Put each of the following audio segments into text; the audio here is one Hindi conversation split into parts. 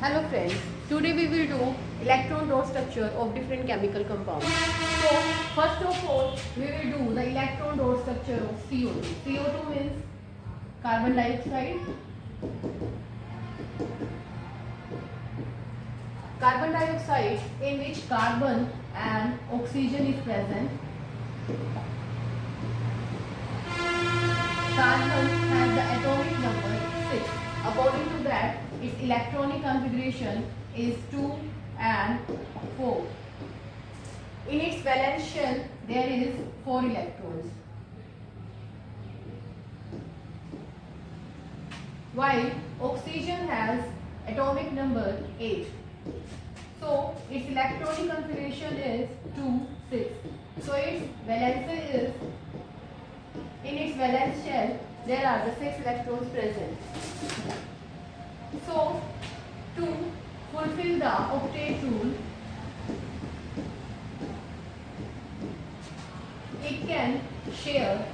Hello friends, today we will do electron dot structure of different chemical compounds. So first of all we will do the electron dot structure of CO2. CO2 means carbon dioxide. Carbon dioxide in which carbon and oxygen is present. Carbon has the atomic number 6. According to that, its electronic configuration is 2 and 4. In its valence shell, there is 4 electrons. While oxygen has atomic number 8. So, its electronic configuration is 2, 6. So, its valence is, in its valence shell, there are the 6 electrons present. So, to fulfill the octet rule, it can share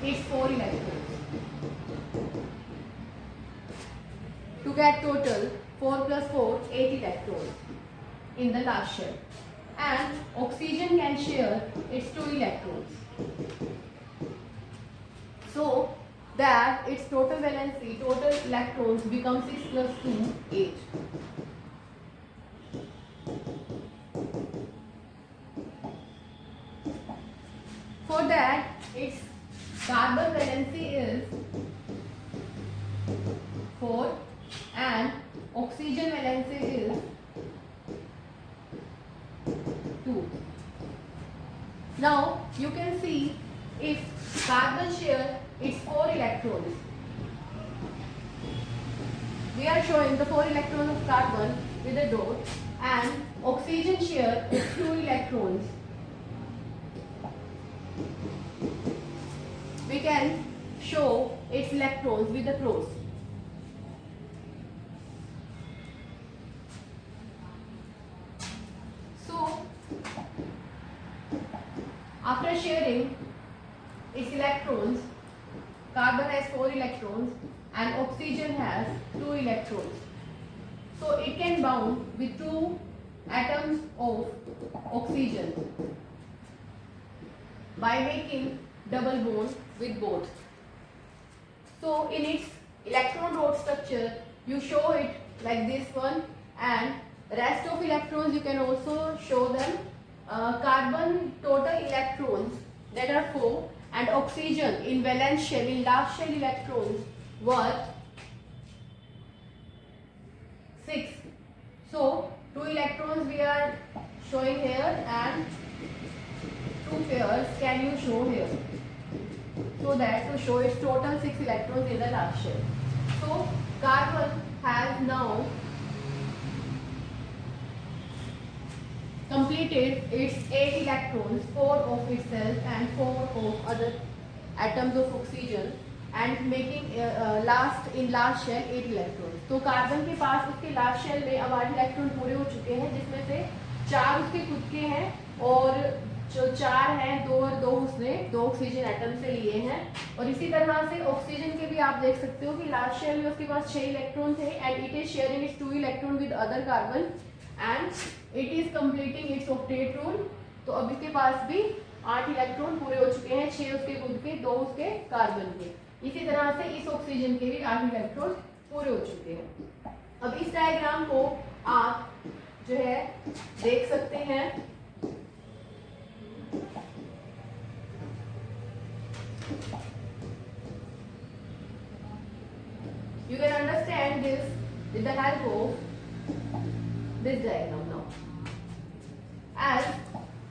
its 4 electrons. To get total 4 plus 4, 8 electrons in the last shell. And oxygen can share its 2 electrons. So that its total valency, total electrons become 6 plus 2, 8. For that, its carbon valency is 4 and oxygen valency is 2. Now you can see if carbon share its 4 electrons. We are showing the 4 electrons of carbon with a dot and oxygen share its 2 electrons. We can show its electrons with a cross. So, after sharing its electrons, carbon has 4 electrons and oxygen has 2 electrons. So it can bond with 2 atoms of oxygen by making double bond with both. So in its electron dot structure, you show it like this one, and rest of electrons you can also show them. Carbon total electrons, that are 4, and oxygen in valence shell, in last shell electrons were 6. So 2 electrons we are showing here and 2 pairs can you show here, so that to show its total 6 electrons in the last shell. So carbon has now completed its 8 electrons, 4 of itself and 4 of other atoms of oxygen, and making last shell 8 electrons. तो कार्बन के पास उसके लास्ट शेल में अब 8 इलेक्ट्रॉन पूरे हो चुके हैं, जिसमें से 4 उसके खुद के हैं और जो 4 हैं 2 और 2 उसने 2 ऑक्सीजन एटम से लिए हैं. और इसी तरह से ऑक्सीजन के भी आप देख सकते हो कि लास्ट शेल में उसके पास 6 इलेक्ट्रॉन थे and it is sharing it's 2 electron with other carbon and it is completing it's octet rule. तो अब इसके पास भी 8 इलेक्ट्रॉन पूरे हो चुके हैं, 6 उसके खुद के, 2 उसके कार्बन के. इसी तरह से इस ऑक्सीजन के भी 8 इलेक्ट्रॉन पूरे हो चुके हैं. अब इस डायग्राम को आप जो है देख सकते हैं. You can understand this with the help of this diagram now. As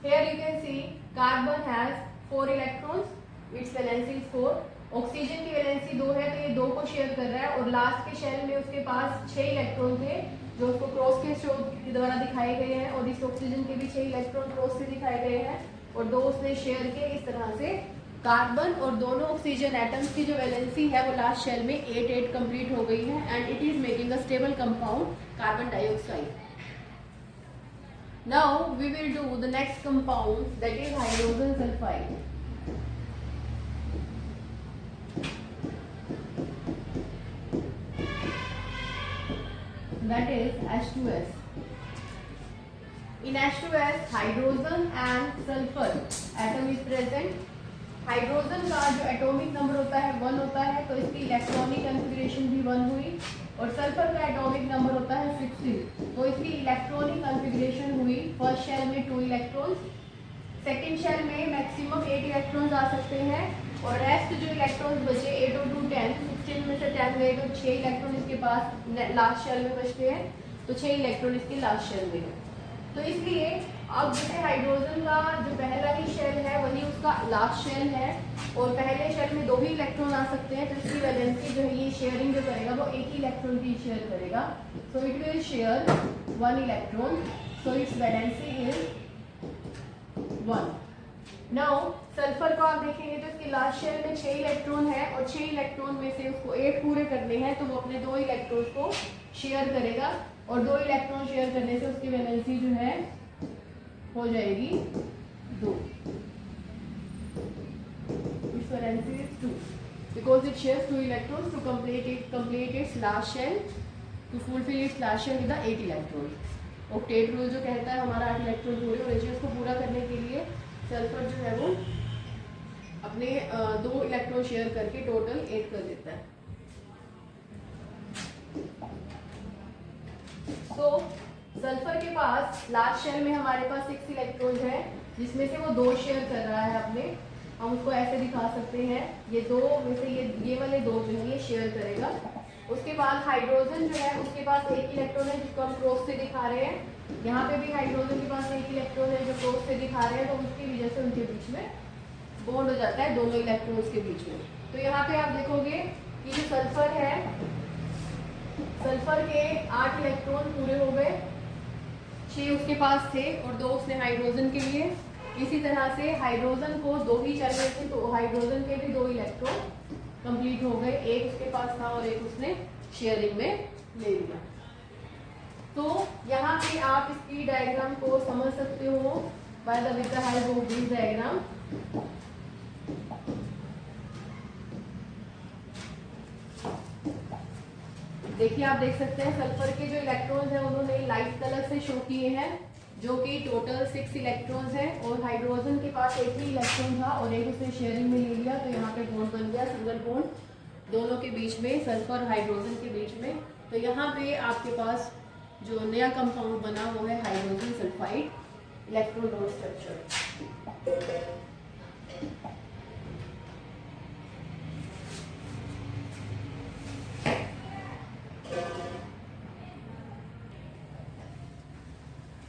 here you can see carbon has 4 electrons, its valency is 4. Oxygen की वैलेंसी 2 है, तो ये 2 को शेयर कर रहा है और लास्ट के शेल में उसके पास 6 इलेक्ट्रॉन थे जो उसको क्रॉस के द्वारा दिखाए गए हैं, और इस ऑक्सीजन के भी 6 इलेक्ट्रॉन क्रॉस से दिखाए गए हैं और 2 उसने शेयर किए. इस तरह से कार्बन और दोनों ऑक्सीजन एटम्स की जो वैलेंसी है वो लास्ट शेल में 8 कंप्लीट हो गई है and it is making a stable compound carbon dioxide. Now we will do the next compound, that is hydrogen sulphide. that is H2S. In H2S, hydrogen and sulfur atom is present. Hydrogen का जो एटॉमिक नंबर होता है 1 होता है, तो इसकी इलेक्ट्रॉनिक कॉन्फ़िगरेशन भी 1 हुई। और सल्फर का एटॉमिक नंबर होता है 16, तो इसकी इलेक्ट्रॉनिक कॉन्फ़िगरेशन हुई फर्स्ट शेल में 2 इलेक्ट्रॉन्स, सेकंड शेल में मैक्सिमम 8 इलेक्ट्रॉन्स आ सकते हैं, और रेस्ट जो इलेक्ट्रॉन्स बचे 8 और 2 10, 16 में से 10 गए तो 6 इलेक्ट्रॉन इसके पास लास्ट शेल में बचते हैं, तो 6 इलेक्ट्रॉन इसके लास्ट शेल में है। तो इसलिए अब जैसे हाइड्रोजन का जो पहला ही शेल है वही उसका लास्ट शेल है, और पहले शेल में 2 ही इलेक्ट्रॉन आ सकते हैं, तो इसकी वैलेंसी जो है ये शेयरिंग जो करेगा वो एक ही इलेक्ट्रॉन की शेयर करेगा। So it will share 1 electron, so it's valency is 1। Now sulphur को आप देखेंगे तो इसके लास्ट शेल में 6 इलेक्ट्रॉन है, और 6 इलेक्ट्रॉन में से उसको 8 पूरे करने हैं, तो वो अपने 2 इलेक्ट्रॉन को शेयर करेगा, और 2 इलेक्ट्रॉन शेयर करने से उसकी वैलेंसी जो है हो जाएगी 2। Its valency is 2 because it shares 2 electrons to complete its last shell, to fulfill its last shell with the 8 electrons। Octet rule जो कहता है हमारा 8 इलेक्ट्रॉन पूरे होने चाहिए, उसको पूरा करने के लिए सल्फर जो है वो अपने 2 इलेक्ट्रॉन शेयर करके टोटल 8 कर देता है। तो सल्फर के पास लास्ट शेल में हमारे पास 6 इलेक्ट्रॉन है, जिसमें से वो 2 शेयर कर रहा है अपने, हम उसको ऐसे दिखा सकते हैं, ये 2 में से ये वाले 2 जो है ये शेयर करेगा। उसके बाद हाइड्रोजन जो है उसके पास 1 इलेक्ट्रॉन है जिसको हम क्रॉस से दिखा रहे हैं, यहाँ पे भी हाइड्रोजन के पास 1 इलेक्ट्रॉन है जो क्रॉस से दिखा रहे हैं, तो उसकी वजह से उनके बीच में बॉन्ड हो जाता है दोनों इलेक्ट्रॉन्स के बीच में। तो यहाँ पे आप देखोगे कि जो सल्फर है, सल्फर के 8 इलेक्ट्रॉन पूरे हो गए, 6 उसके पास थे और 2 उसने हाइड्रोजन के लिए। इसी तरह से हाइड्रोजन को 2 ही चाहिए थे, तो हाइड्रोजन के भी 2 इलेक्ट्रॉन कंप्लीट हो गए, 1 उसके पास था और 1 उसने शेयरिंग में ले लिया। तो यहाँ पे आप इसकी डायग्राम को समझ सकते हो by the with the help of this diagram. देखिए आप देख सकते हैं सल्फर के जो इलेक्ट्रॉन्स हैं उन्होंने लाइट कलर से शो किए हैं, जो कि टोटल 6 इलेक्ट्रॉन्स हैं, और हाइड्रोजन के पास 1 ही इलेक्ट्रॉन था और 1 उसने शेयरिंग में ले लिया, तो यहाँ पे बॉन्ड बन गया, सिंगल बॉन्ड दोनों के बीच में, सल्फर और हाइड्रोजन के बीच में। तो यहाँ पे आपके पास जो नया कंपाउंड बना वो है hydrogen sulphide electron dot structure.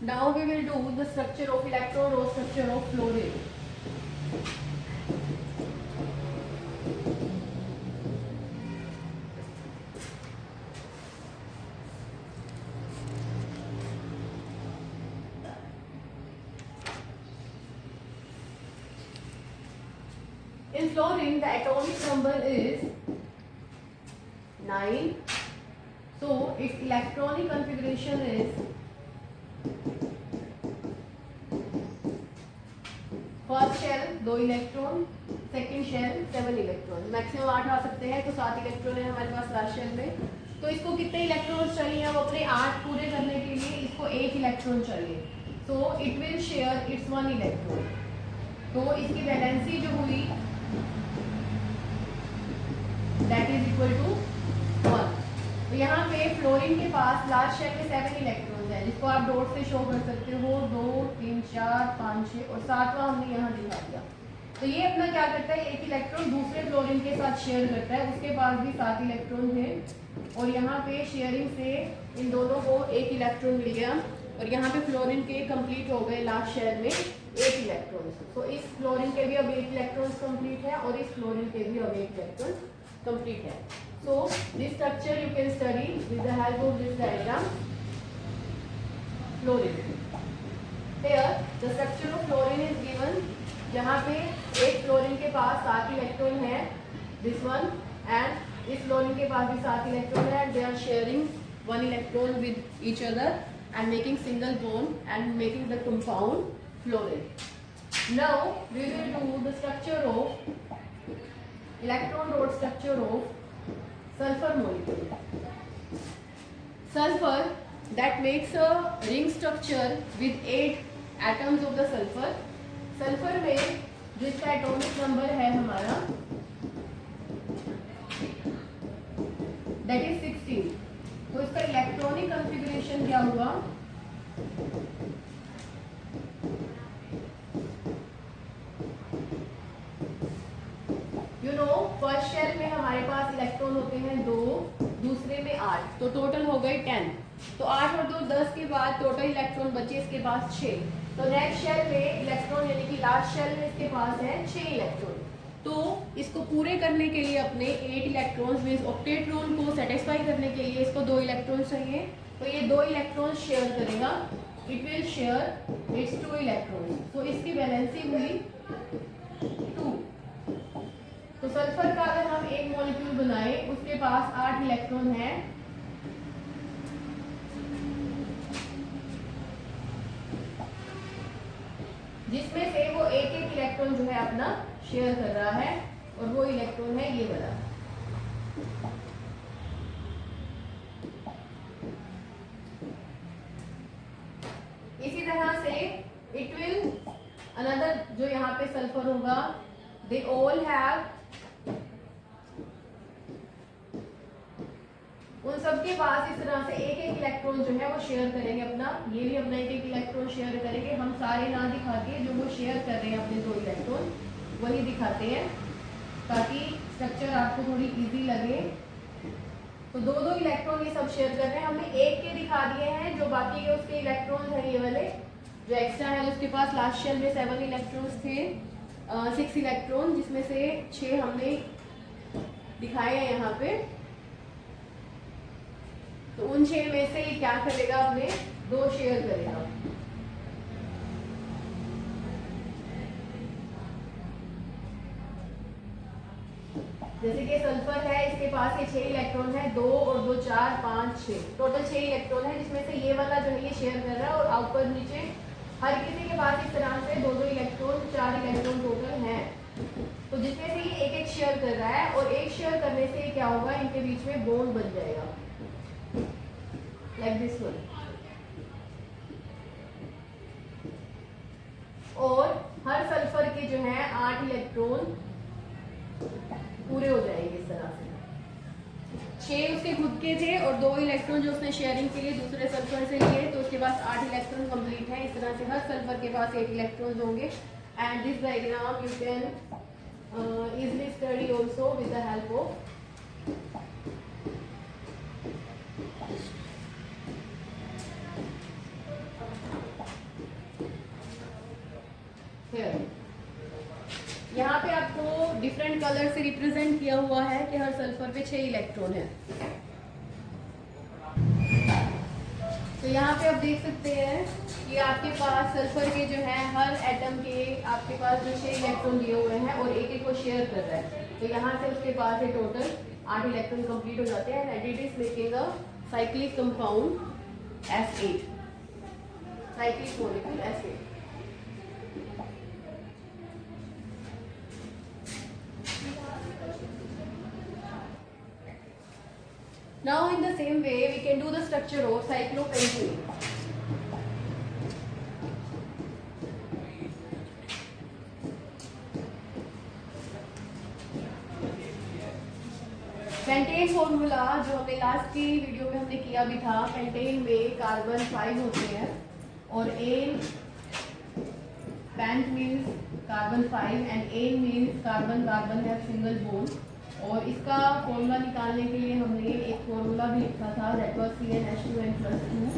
Now we will do the structure of electron or structure of fluorine. In fluorine, the atomic number is 9. So its electronic configuration is first shell 2 electron, second shell 7 electron, maximum 8 आ सकते हैं, तो 7 इलेक्ट्रॉन है हमारे पास लास्ट शेल में। तो इसको कितने इलेक्ट्रॉन्स चाहिए, अब अपने 8 पूरे करने के लिए इसको 1 इलेक्ट्रॉन चाहिए, so it will share its 1 electron. तो इसकी वैलेंसी जो हुई दैट इज इक्वल टू 1। तो यहाँ पे फ्लोरीन के पास लास्ट शेल में 7 इलेक्ट्रॉन है, जिसको आप डॉट से शो कर सकते हो, 2 3 4 5 6 और 7वां हमने यहाँ दिखा दिया। तो ये अपना क्या करता है, 1 इलेक्ट्रॉन दूसरे फ्लोरीन के साथ शेयर करता है, उसके पास भी 7 इलेक्ट्रॉन है, और यहाँ पे शेयरिंग से इन दोनों को 1 इलेक्ट्रॉन मिल गया, और यहाँ पे फ्लोरीन के कंप्लीट हो गए लास्ट शेल में 8 इलेक्ट्रॉन। तो इस फ्लोरीन के भी अब 8 इलेक्ट्रॉन कंप्लीट है, और इस फ्लोरीन के भी अब 8 इलेक्ट्रॉन कंप्लीट है। So this structure you can study with the help of this diagram. Fluorine. Here the structure of fluorine is given, जहाँ पे एक फ्लोरीन के पास 7 इलेक्ट्रॉन है, this one, and इस फ्लोरीन के पास भी 7 इलेक्ट्रॉन है, and they are sharing 1 electron with each other and making single bond and making the compound fluorine. Now we will do the structure of electron dot structure of sulfur molecule. sulfur that makes a ring structure with 8 atoms of the sulfur. Sulphur में जो इसका एटॉमिक नंबर है हमारा that is 16. तो इसका इलेक्ट्रॉनिक कॉन्फ़िगरेशन क्या हुआ? फर्स्ट शेल में हमारे पास इलेक्ट्रॉन होते हैं 2, दूसरे में 8, तो टोटल हो गए 10. तो 8 और 2 10 के बाद टोटल इलेक्ट्रॉन बचे इसके पास 6. तो नेक्स्ट शेल में इलेक्ट्रॉन यानी कि लास्ट शेल में इसके पास है 6 इलेक्ट्रॉन. तो इसको पूरे करने के लिए अपने 8 इलेक्ट्रॉन्स मींस ऑक्टेट रूल को सेटिस्फाई करने के लिए इसको 2 इलेक्ट्रॉन चाहिए. तो ये 2 इलेक्ट्रॉन शेयर करेगा. It will share its 2 electron. तो इसकी वैलेंसी हुई 2. तो सल्फर का अगर हम एक मॉलिक्यूल बनाए उसके पास 8 इलेक्ट्रॉन है. जिसमें से वो एक एक इलेक्ट्रॉन जो है अपना शेयर कर रहा है और वो इलेक्ट्रॉन है ये वाला. इसी तरह से इट विल अनदर जो यहाँ पे सल्फर होगा दे ऑल हैव उन सबके पास इस तरह से एक एक इलेक्ट्रॉन जो है वो शेयर करेंगे अपना. ये भी अपना एक एक इलेक्ट्रॉन शेयर करेंगे. हम सारे ना दिखा के जो वो शेयर कर रहे हैं अपने 2 इलेक्ट्रॉन वही दिखाते हैं ताकि स्ट्रक्चर आपको थोड़ी इजी लगे. तो 2 इलेक्ट्रॉन ये सब शेयर कर रहे हैं. हमने एक के दिखा दिए हैं. जो बाकी के उसके इलेक्ट्रॉन है ये वाले जो एक्स्ट्रा है उसके पास लास्ट शेल में 7 इलेक्ट्रॉन्स थे. 6 इलेक्ट्रॉन जिसमें से 6 हमने दिखाए हैं यहाँ पे. तो उन 6 में से क्या करेगा अपने 2 शेयर करेगा. जैसे कि सल्फर है इसके पास ये 6 इलेक्ट्रॉन है. 2 और 2 4 5 6 टोटल 6 इलेक्ट्रॉन है जिसमें से ये वाला जो है ये शेयर कर रहा है. और ऊपर नीचे हर किसी के पास इस तरह से 2 इलेक्ट्रॉन 4 इलेक्ट्रॉन टोटल है. तो जिसमें से ये एक शेयर कर रहा है और एक शेयर करने से क्या होगा इनके बीच में बॉन्ड बन जाएगा like this one. और हर सल्फर के जो है 8 इलेक्ट्रॉन पूरे हो जाएंगे इस तरह से. 6 उसके खुद के थे और 2 इलेक्ट्रॉन जो उसने शेयरिंग के लिए दूसरे सल्फर से लिए तो उसके पास 8 इलेक्ट्रॉन कंप्लीट है. इस तरह से हर सल्फर के पास 8 इलेक्ट्रॉन होंगे. And this diagram you can easily study also with the help of यहाँ पे आपको डिफरेंट कलर से रिप्रेजेंट किया हुआ है कि हर सल्फर पे 6 इलेक्ट्रॉन है. तो यहाँ पे आप देख सकते हैं कि आपके पास सल्फर के जो है हर एटम के आपके पास जो 6 इलेक्ट्रॉन दिए हुए हैं और एक एक को शेयर कर रहा है. तो यहाँ से उसके पास है टोटल 8 इलेक्ट्रॉन कंप्लीट हो जाते हैं. And it is making a cyclic compound S8 cyclic molecule S8. Now in the same way we can do the structure of cyclopentane. Pentane formula जो हमने लास्ट की वीडियो में हमने किया भी था. पेंटेन में कार्बन 5 होते हैं और N pent means carbon 5 and N means carbon carbon है सिंगल बॉन्ड. और इसका फॉर्मूला निकालने के लिए हमने एक फॉर्मूला भी लिखा था दैट वाज CnH2n+2.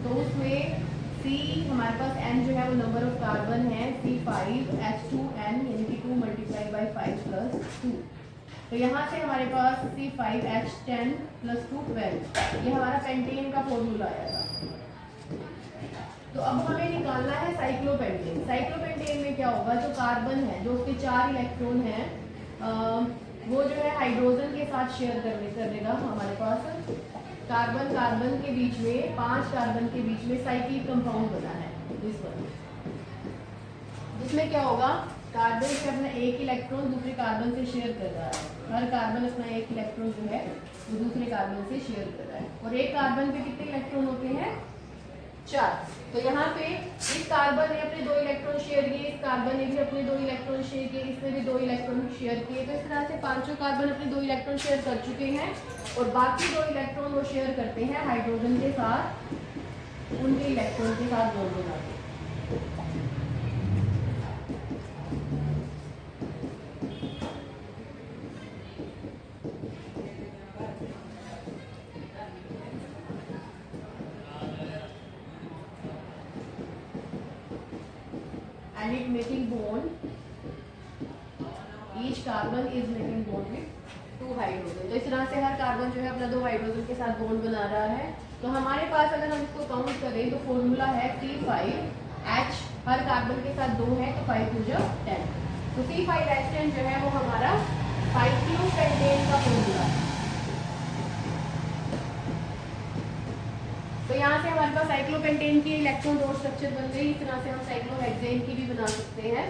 तो उसमें C हमारे पास N जो है वो नंबर ऑफ कार्बन है. C5H2n यानी कि 2 × 5 + 2. तो यहाँ से हमारे पास C5H10 + 2 12. ये हमारा पेंटेन का फॉर्मूला आया था. तो अब हमें निकालना है साइक्लोपेंटेन. साइक्लोपेंटेन में क्या होगा जो कार्बन है जो उसके 4 इलेक्ट्रॉन हैं वो जो है हाइड्रोजन के साथ शेयर करेगा. हमारे पास कार्बन कार्बन के बीच में 5 कार्बन के बीच में साइक्लिक कंपाउंड बना है इस पर. जिसमें क्या होगा कार्बन से अपना एक इलेक्ट्रॉन दूसरे कार्बन से शेयर कर रहा है. हर कार्बन अपना एक इलेक्ट्रॉन जो है वो दूसरे कार्बन से शेयर कर रहा है। और एक कार्बन पे कितने इलेक्ट्रॉन होते हैं? 4। तो यहाँ पे इस कार्बन ने अपने 2 इलेक्ट्रॉन शेयर किए, इस कार्बन ने भी अपने 2 इलेक्ट्रॉन शेयर किए, इसने भी 2 इलेक्ट्रॉन शेयर किए। तो इस तरह से पांचों कार्बन अपने 2 इलेक्ट्रॉन शेयर कर चुके हैं और बाकी 2 इलेक्ट्रॉन वो शेयर करते हैं हाइड्रोजन के साथ, उनके इलेक्ट्रॉन के साथ बॉन्ड बनाते हैं। And it making bond, each carbon is making bond with 2 hydrogen. तो इस तरह से हर कार्बन जो है अपना 2 हाइड्रोजन के साथ बॉन्ड बना रहा है। तो हमारे पास अगर हम इसको काउंट करें तो फॉर्मूला है C5H, हर कार्बन के साथ 2 है तो 5 2 10। तो C5H10 जो है वो हमारा साइक्लोपेंटेन का फॉर्मूला है। तो यहाँ से हमारे पास साइक्लोपेंटेन की इलेक्ट्रॉन डॉट स्ट्रक्चर बन गई। इस तरह से हम साइक्लोहेक्सेन की भी बना सकते हैं।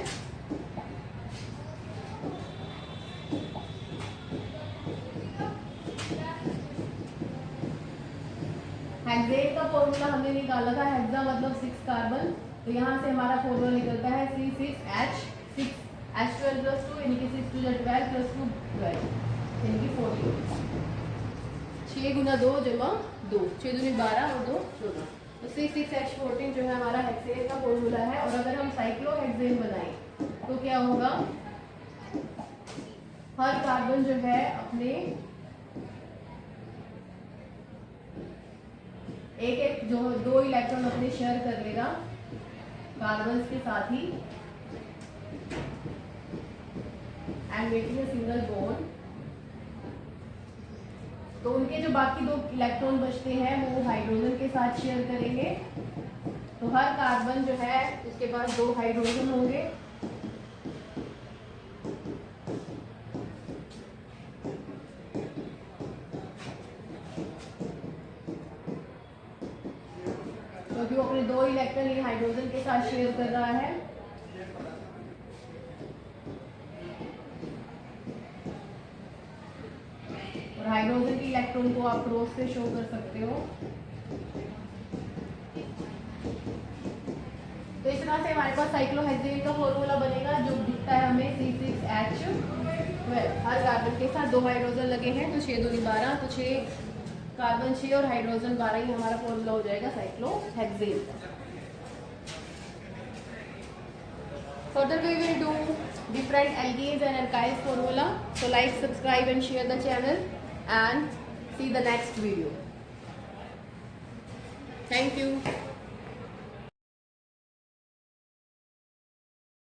हेक्सेन का फॉर्मूला हमने निकाला था, हेक्सा मतलब 6 कार्बन। तो यहाँ से हमारा फॉर्मूला निकलता है C6H6H12 + 2 यानी कि 6 2 12 + 2 12 यानी कि 14। 6 × 2 = 2, 6 दूनी 12 और 2 14। तो C6H14 जो है हमारा हेक्सेन का फॉर्मूला है। और अगर हम साइक्लोहेक्सेन बनाएं तो क्या होगा? हर कार्बन जो है अपने एक जो 2 इलेक्ट्रॉन अपने शेयर कर लेगा कार्बन के साथ ही, and making a single bond. तो उनके जो बाकी 2 इलेक्ट्रॉन बचते हैं वो हाइड्रोजन के साथ शेयर करेंगे। तो हर कार्बन जो है उसके पास 2 हाइड्रोजन होंगे। क्योंकि वो अपने 2 इलेक्ट्रॉन ये हाइड्रोजन के साथ शेयर कर रहा है। और हाइड्रोजन के इलेक्ट्रॉन को आप क्रॉस से शो कर सकते हो। तो इस तरह से हमारे पास साइक्लोहेक्सेन का फॉर्मूला बनेगा जो दिखता है हमें C6H12। हर कार्बन के साथ 2 हाइड्रोजन लगे हैं तो 6 दूनी 12, तो 6 कार्बन 6 और हाइड्रोजन 12 ही हमारा फॉर्मूला हो जाएगा साइक्लोहेक्सेन का। Further we will do different alkenes and alkyls formula. So like, subscribe and share the channel and see the next video. Thank you.